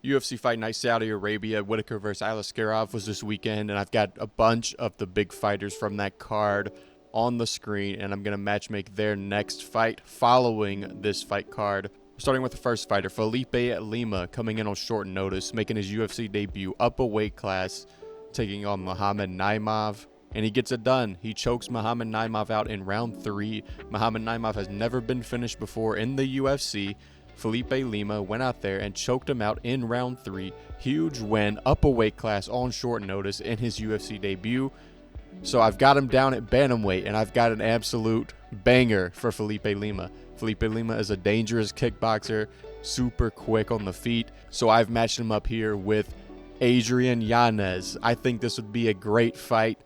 UFC Fight Night Saudi Arabia, Whittaker versus Aliskerov was this weekend, and I've got a bunch of the big fighters from that card on the screen, and I'm going to matchmake their next fight following this fight card. Starting with the first fighter, Felipe Lima, coming in on short notice, making his UFC debut up a weight class, taking on Muhammad Naimov, and he gets it done. He chokes Muhammad Naimov out in round 3. Muhammad Naimov has never been finished before in the UFC. Felipe Lima went out there and choked him out in round 3. Huge win, up a weight class on short notice in his UFC debut. So I've got him down at bantamweight, and I've got an absolute banger for Felipe Lima. Felipe Lima is a dangerous kickboxer, super quick on the feet. So I've matched him up here with Adrian Yanez. I think this would be a great fight.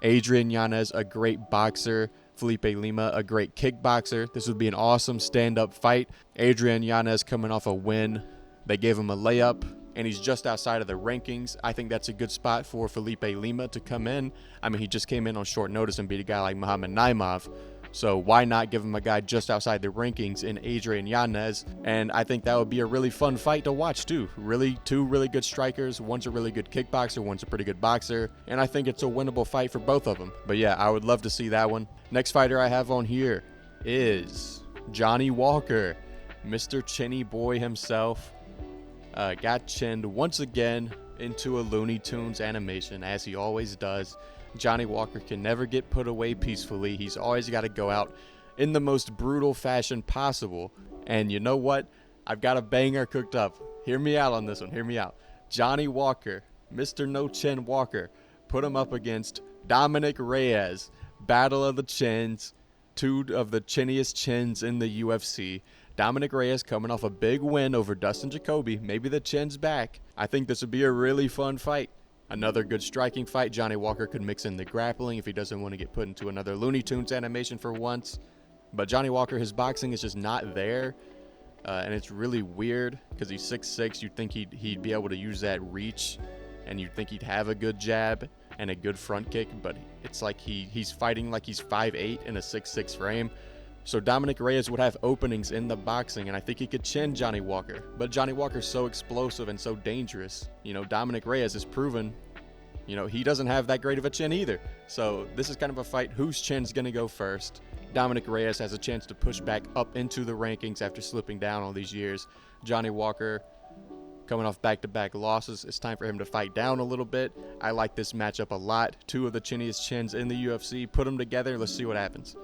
Adrian Yanez, a great boxer. Felipe Lima, a great kickboxer. This would be an awesome stand-up fight. Adrian Yanez coming off a win. They gave him a layup, and he's just outside of the rankings. I think that's a good spot for Felipe Lima to come in. I mean, he just came in on short notice and beat a guy like Muhammad Naimov. So why not give him a guy just outside the rankings in Adrian Yanez? And I think that would be a really fun fight to watch too. Two really good strikers. One's a really good kickboxer, one's a pretty good boxer. And I think it's a winnable fight for both of them. But yeah, I would love to see that one. Next fighter I have on here is Johnny Walker. Mr. Chinny Boy himself. Got chinned once again into a Looney Tunes animation, as he always does. Johnny Walker can never get put away peacefully. He's always got to go out in the most brutal fashion possible. And you know what? I've got a banger cooked up. Hear me out on this one. Hear me out. Johnny Walker, Mr. No Chin Walker, put him up against Dominic Reyes. Battle of the chins. Two of the chinniest chins in the UFC. Dominic Reyes coming off a big win over Dustin Jacoby. Maybe the chin's back. I think this would be a really fun fight. Another good striking fight. Johnny Walker could mix in the grappling if he doesn't want to get put into another Looney Tunes animation for once. But Johnny Walker, his boxing is just not there. And it's really weird because he's 6'6". You'd think he'd be able to use that reach. And you'd think he'd have a good jab and a good front kick. But it's like he's fighting like he's 5'8" in a 6'6" frame. So Dominic Reyes would have openings in the boxing, and I think he could chin Johnny Walker. But Johnny Walker's so explosive and so dangerous. You know, Dominic Reyes has proven, you know, he doesn't have that great of a chin either. So this is kind of a fight whose chin's going to go first. Dominic Reyes has a chance to push back up into the rankings after slipping down all these years. Johnny Walker coming off back-to-back losses. It's time for him to fight down a little bit. I like this matchup a lot. Two of the chinniest chins in the UFC. Put them together. Let's see what happens.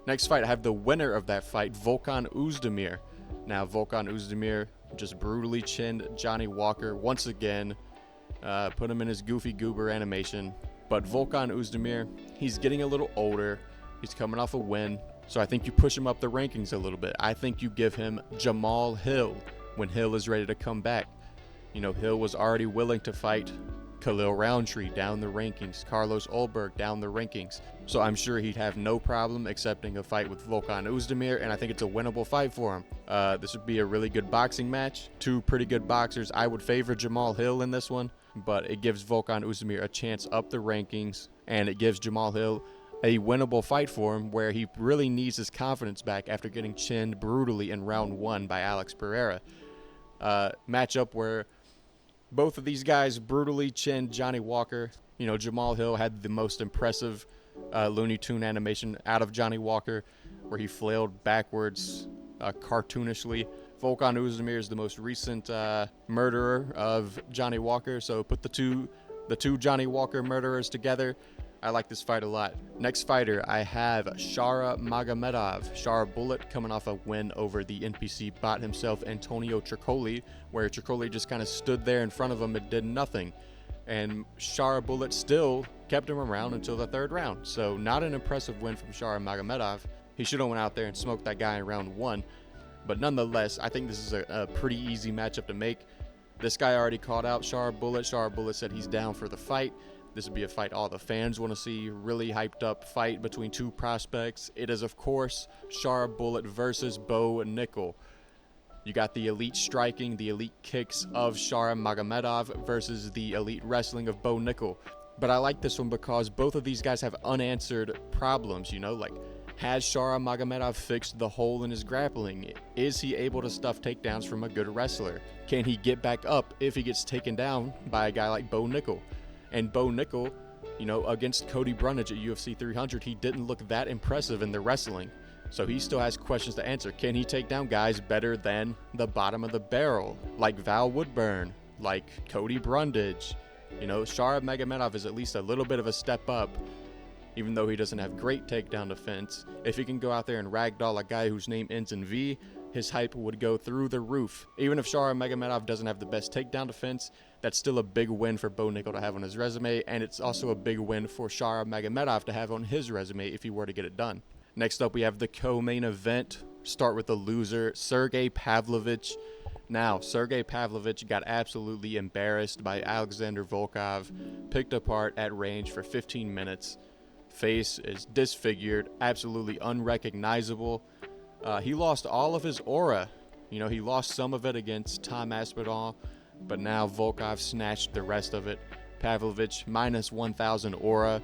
Next fight, I have the winner of that fight, Volkan Oezdemir. Now, Volkan Oezdemir just brutally chinned Johnny Walker once again. Put him in his goofy goober animation. But Volkan Oezdemir, he's getting a little older. He's coming off a win. So I think you push him up the rankings a little bit. I think you give him Jamal Hill when Hill is ready to come back. You know, Hill was already willing to fight Khalil Roundtree down the rankings, Carlos Ulberg down the rankings. So I'm sure he'd have no problem accepting a fight with Volkan Oezdemir, and I think it's a winnable fight for him. This would be a really good boxing match. Two pretty good boxers. I would favor Jamal Hill in this one, but it gives Volkan Oezdemir a chance up the rankings, and it gives Jamal Hill a winnable fight for him where he really needs his confidence back after getting chinned brutally in round 1 by Alex Pereira. Matchup where both of these guys brutally chinned Johnny Walker. You know, Jamal Hill had the most impressive Looney Tune animation out of Johnny Walker, where he flailed backwards cartoonishly. Volkan Oezdemir is the most recent murderer of Johnny Walker. So put the two Johnny Walker murderers together. I like this fight a lot. Next fighter, I have Shara Magomedov. Shara Bullet coming off a win over the NPC bot himself, Antonio Tricoli, where Tricoli just kind of stood there in front of him and did nothing. And Shara Bullet still kept him around until the 3rd round. So not an impressive win from Shara Magomedov. He should have went out there and smoked that guy in round 1. But nonetheless, I think this is a pretty easy matchup to make. This guy already called out Shara Bullet. Shara Bullet said he's down for the fight. This would be a fight all the fans want to see. Really hyped up fight between two prospects. It is, of course, Shara Bullet versus Bo Nickel. You got the elite striking, the elite kicks of Shara Magomedov versus the elite wrestling of Bo Nickel. But I like this one because both of these guys have unanswered problems, you know, like Has Shara Magomedov fixed the hole in his grappling? Is he able to stuff takedowns from a good wrestler? Can he get back up if he gets taken down by a guy like Bo Nickel? And Bo Nickel, against Cody Brundage at UFC 300, he didn't look that impressive in the wrestling. So he still has questions to answer. Can he take down guys better than the bottom of the barrel, like Val Woodburn, like Cody Brundage? Shara Magomedov is at least a little bit of a step up, even though he doesn't have great takedown defense. If he can go out there and ragdoll a guy whose name ends in V, his hype would go through the roof. Even if Shara Magomedov doesn't have the best takedown defense, that's still a big win for Bo Nickel to have on his resume, and it's also a big win for Shara Magomedov to have on his resume if he were to get it done. Next up, we have the co-main event. Start with the loser, Sergey Pavlovich. Now, Sergey Pavlovich got absolutely embarrassed by Alexander Volkov, picked apart at range for 15 minutes. Face is disfigured, absolutely unrecognizable. He lost all of his aura. He lost some of it against Tom Aspinall, but now Volkov snatched the rest of it. Pavlovich minus 1,000 aura.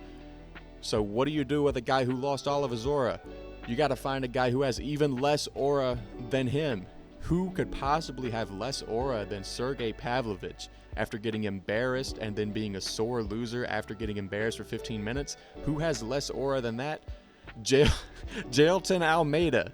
So what do you do with a guy who lost all of his aura? You got to find a guy who has even less aura than him. Who could possibly have less aura than Sergey Pavlovich after getting embarrassed and then being a sore loser after getting embarrassed for 15 minutes? Who has less aura than that? Jailton Almeida.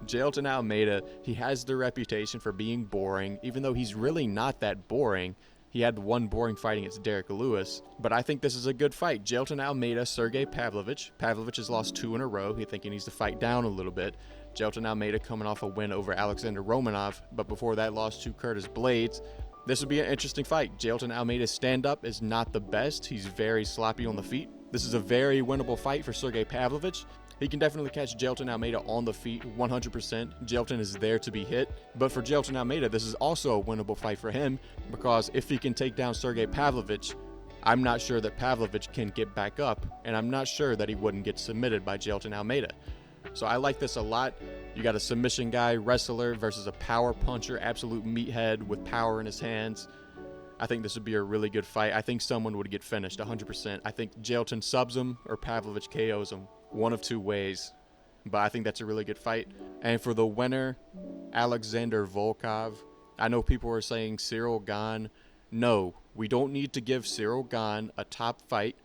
Jailton Almeida, he has the reputation for being boring, even though he's really not that boring. He had one boring fight against Derek Lewis, but I think this is a good fight. Jailton Almeida, Sergey Pavlovich. Pavlovich has lost 2 in a row. He think he needs to fight down a little bit. Jailton Almeida coming off a win over Alexander Romanov, but before that lost to Curtis Blades. This would be an interesting fight. Jailton Almeida's stand-up is not the best. He's very sloppy on the feet. This is a very winnable fight for Sergey Pavlovich. He can definitely catch Jailton Almeida on the feet 100%. Jailton is there to be hit. But for Jailton Almeida, this is also a winnable fight for him, because if he can take down Sergey Pavlovich, I'm not sure that Pavlovich can get back up, and I'm not sure that he wouldn't get submitted by Jailton Almeida. So I like this a lot. You got a submission guy, wrestler, versus a power puncher, absolute meathead with power in his hands. I think this would be a really good fight. I think someone would get finished 100%. I think Jailton subs him or Pavlovich KOs him. One of two ways. But I think that's a really good fight. And for the winner, Alexander Volkov. I know people are saying Cyril Gane. No, we don't need to give Cyril Gane a top fight.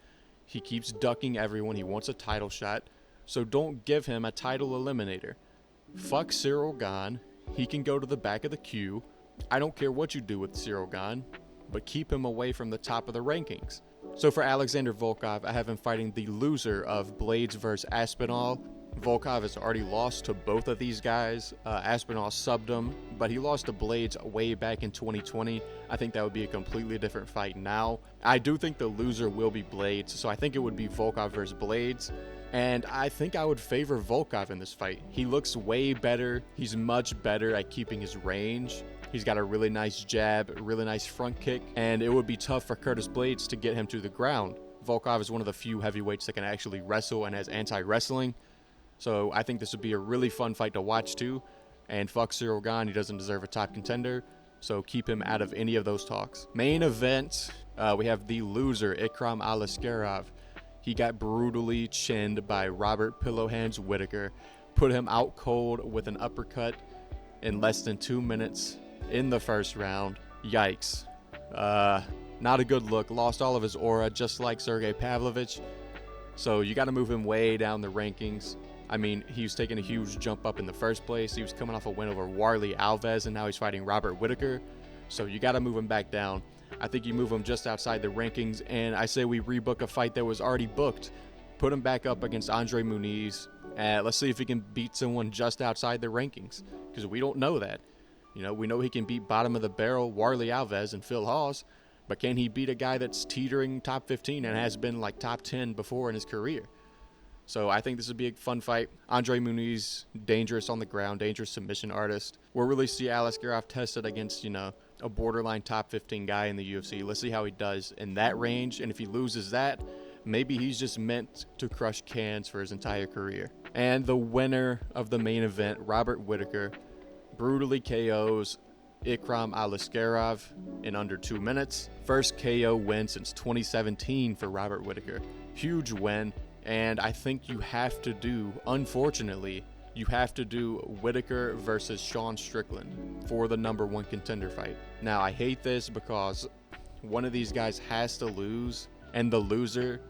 He keeps ducking everyone. He wants a title shot. So don't give him a title eliminator. Fuck Cyril Gane. He can go to the back of the queue. I don't care what you do with Cyril Gane, but keep him away from the top of the rankings. So for Alexander Volkov, I have him fighting the loser of Blades versus Aspinall. Volkov has already lost to both of these guys. Aspinall subbed him, but he lost to Blades way back in 2020. I think that would be a completely different fight now. I do think the loser will be Blades, so I think it would be Volkov versus Blades. And I think I would favor Volkov in this fight. He looks way better. He's much better at keeping his range. He's got a really nice jab, a really nice front kick, and it would be tough for Curtis Blades to get him to the ground. Volkov is one of the few heavyweights that can actually wrestle and has anti-wrestling. So I think this would be a really fun fight to watch too. And fuck Cyril Gane, he doesn't deserve a top contender. So keep him out of any of those talks. Main event, we have the loser, Ikram Aliskerov. He got brutally chinned by Robert Pillowhands Whittaker. Put him out cold with an uppercut in less than 2 minutes in the first round. Yikes. Not a good look. Lost all of his aura, just like Sergey Pavlovich. So you got to move him way down the rankings. I mean, he was taking a huge jump up in the first place. He was coming off a win over Warley Alves, and now he's fighting Robert Whittaker. So you got to move him back down. I think you move him just outside the rankings, and I say we rebook a fight that was already booked. Put him back up against Andre Muniz. Let's see if he can beat someone just outside the rankings, because we don't know that. You know, we know he can beat bottom of the barrel Warley Alves and Phil Hawes, but can he beat a guy that's teetering top 15 and has been like top 10 before in his career? So I think this would be a fun fight. Andre Muniz, dangerous on the ground, dangerous submission artist. We'll really see Aliskerov tested against, a borderline top 15 guy in the UFC. Let's see how he does in that range. And if he loses that, maybe he's just meant to crush cans for his entire career. And the winner of the main event, Robert Whittaker, brutally KOs Ikram Aliskerov in under 2 minutes. First KO win since 2017 for Robert Whittaker. Huge win. And I think you have to do, unfortunately, you have to do Whittaker versus Sean Strickland for the #1 contender fight. Now, I hate this because one of these guys has to lose, and the loser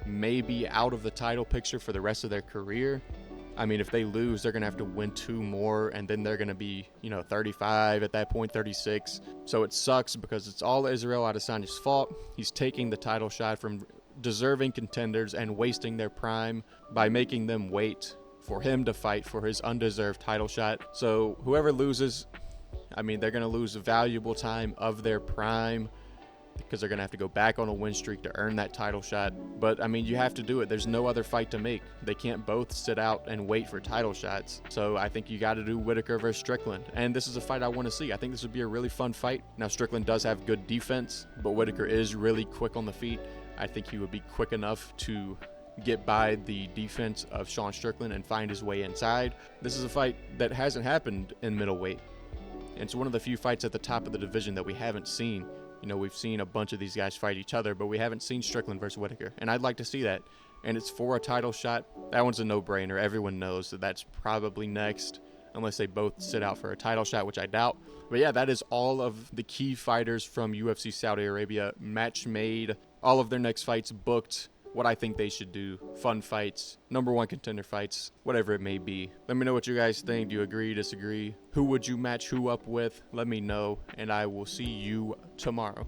may be out of the title picture for the rest of their career. I mean, if they lose, they're going to have to win 2 more, and then they're going to be, 35 at that point, 36. So it sucks because it's all Israel Adesanya's fault. He's taking the title shot from deserving contenders and wasting their prime by making them wait for him to fight for his undeserved title shot. So whoever loses, I mean, they're going to lose valuable time of their prime because they're going to have to go back on a win streak to earn that title shot. But, I mean, you have to do it. There's no other fight to make. They can't both sit out and wait for title shots. So I think you got to do Whittaker versus Strickland. And this is a fight I want to see. I think this would be a really fun fight. Now, Strickland does have good defense, but Whittaker is really quick on the feet. I think he would be quick enough to get by the defense of Sean Strickland and find his way inside. This is a fight that hasn't happened in middleweight. And it's one of the few fights at the top of the division that we haven't seen. We've seen a bunch of these guys fight each other, but we haven't seen Strickland versus Whittaker, and I'd like to see that. And it's for a title shot. That one's a no-brainer. Everyone knows that that's probably next, unless they both sit out for a title shot, which I doubt. But yeah, that is all of the key fighters from UFC Saudi Arabia match made, all of their next fights booked, what I think they should do, fun fights, #1 contender fights, whatever it may be. Let me know what you guys think. Do you agree, disagree? Who would you match who up with? Let me know, and I will see you tomorrow.